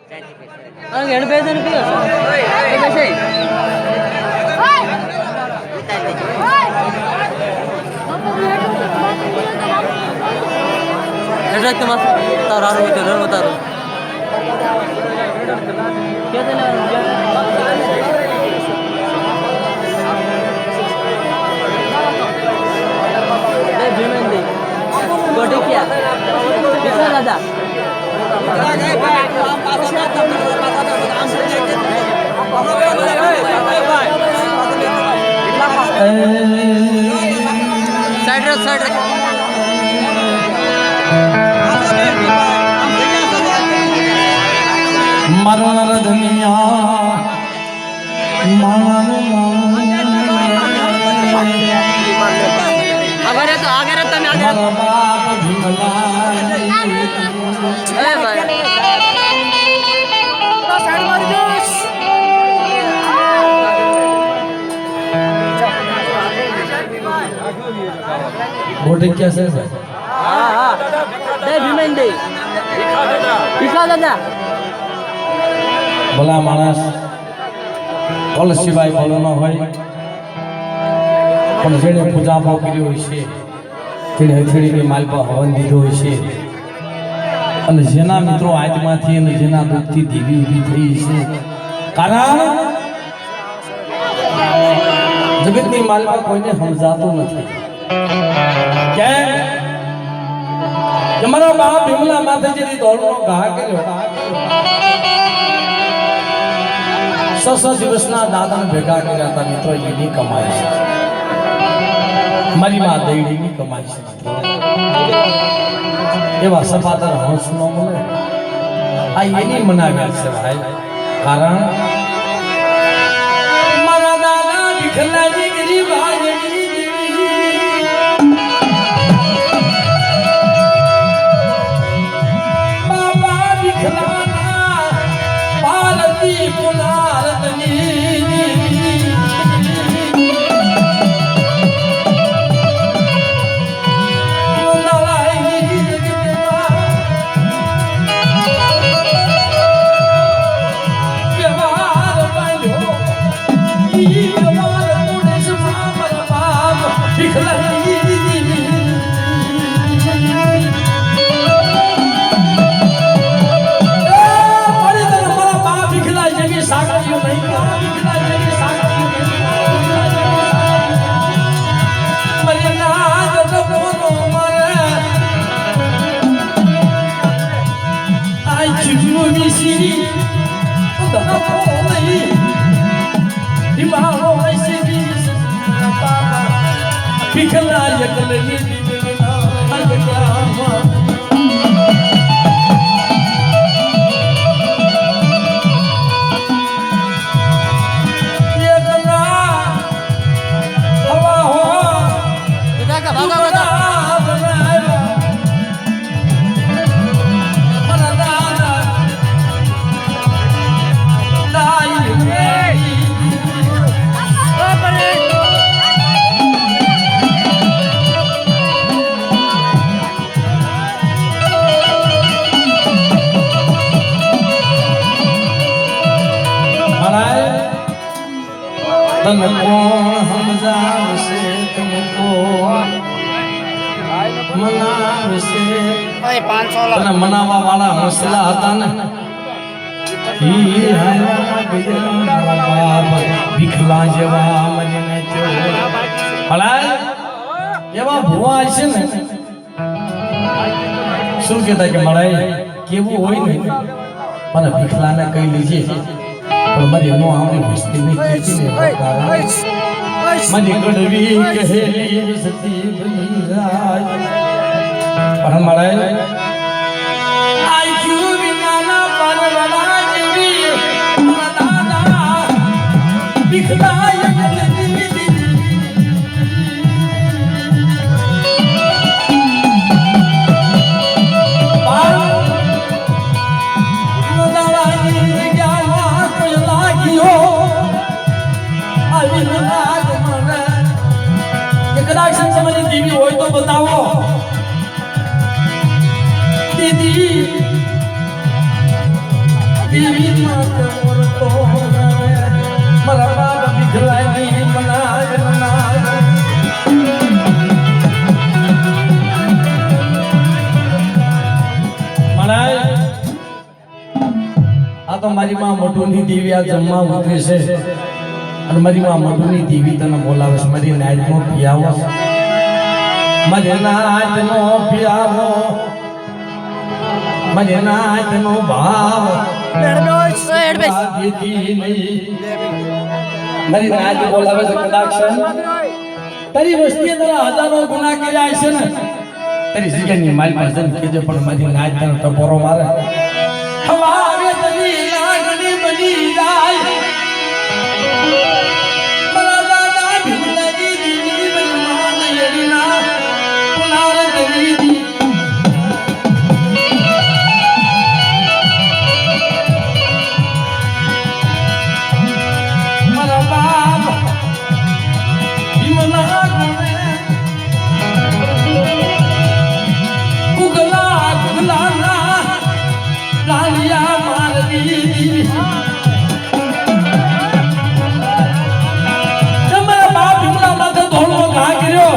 ಹೆಣ್ಣು ಬೇದನು ಎಷ್ಟಾಗ್ತದೆ ಮಾತ್ರ ತಾರು ಆರು ಹೋಗ್ತಾರೆ ಗೊತ್ತಾರು भीमेंदी गोटी क्या कितना दादा साइड मरण दुनिया अगर है तो आगे रहता मैं आगे बोटिंग कैसे है हाँ दे भीमेंदी दिखा दादा भला मानस कल सिवाय भलो न હોય પણ જેણે પૂજા ભાવ કર્યો હોય છે તેણે હથેળીની માલપા હવન દીધો હોય છે અને જેના મિત્રો આત્માથી અને જેના દુઃખથી દેવી ઊભી થઈ છે કારણ જગતની માલપા કોઈને સમજાતો નથી કેમ કે મારા બાપ ભીમલા માથે જેની દોડનો ઘા કર્યો સો દિવસના દાદાને ભેગા કર્યા હતા મિત્રો એની કમાઈ છે મારી માં દઈડીની કમાઈ છે એવા સપાતર હંસ નો મળે આ એની મનાવ્યા છે ભાઈ કારણ મારા દાદા વિખલાજી ગરીબ બાબા વિખલાના પાલતી તમે કોણ સમજાવશે તમે કોણ મનાવશે તને મનાવવા વાળા હસલા હતા ને ભીખલા જેવા મને એવા ભુવા છે ને શું કહેતા કે મળાય કેવું હોય ને પણ ભીખલાને કહી લીજે પણ મારી નો આવડી મસ્તી ની કીધી ને મને કડવી કહેલી સતી બની જાય પણ મળે આઈ ક્યુ વિનાના પાનવાલા જેવી દાદા ભીખલાય હોય તો બતાવો દીદી દેવી માતા મોરતો મારા બાપ વિઠલાની મનાયના આ તો મારી માં મોટુની દેવી આ જમવા ઉતરે છે અને મારી માં મોટુની દેવી તને બોલાવે છે મારી નાઈટનો પિયાવો મારી નાઈટનો પિયાવો મારી નાઈટનો ભાવ મારી નાઈટ બોલાવે છે કદાચ તારી વસ્તીએ તારા હજારો ગુનાહ કર્યા છે ને તારી જગ્યાની મારી પાસે કીધે પણ મારી નાઈટ તને ટપોરો મારે હવારે તની લાગણી બની જાય મારા દાદા ભીલની દીવી બનવાન યડીના પુનાર દેવી મારા બાપ ભીમના ગુણે ગુગલા ગુગલાના લાલિયા મારવી તમારા બાપ ભીમલા માથે ધોળો ઘા કર્યો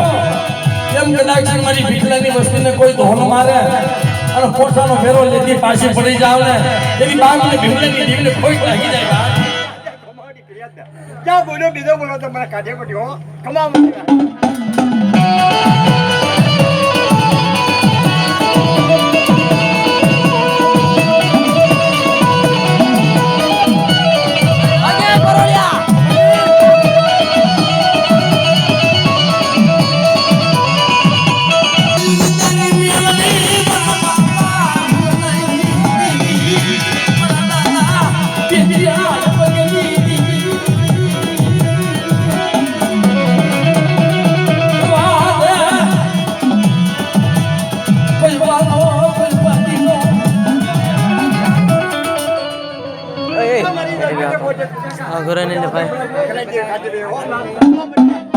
એમ કદાચ મારી ભીખલાની વસ્તીને કોઈ ધોળ મારે અને પોતાનો ફેરો લેતી પાછી પડી જાવ ને એવી બાપને ભીમલાની દીવને કોઈ લાગી જાય ક્યાં બોલ્યો બીજો બોલો તો મને કાઢે પડ્યો કમાવ ઘરે નહીં ભાઈ કાઢી દે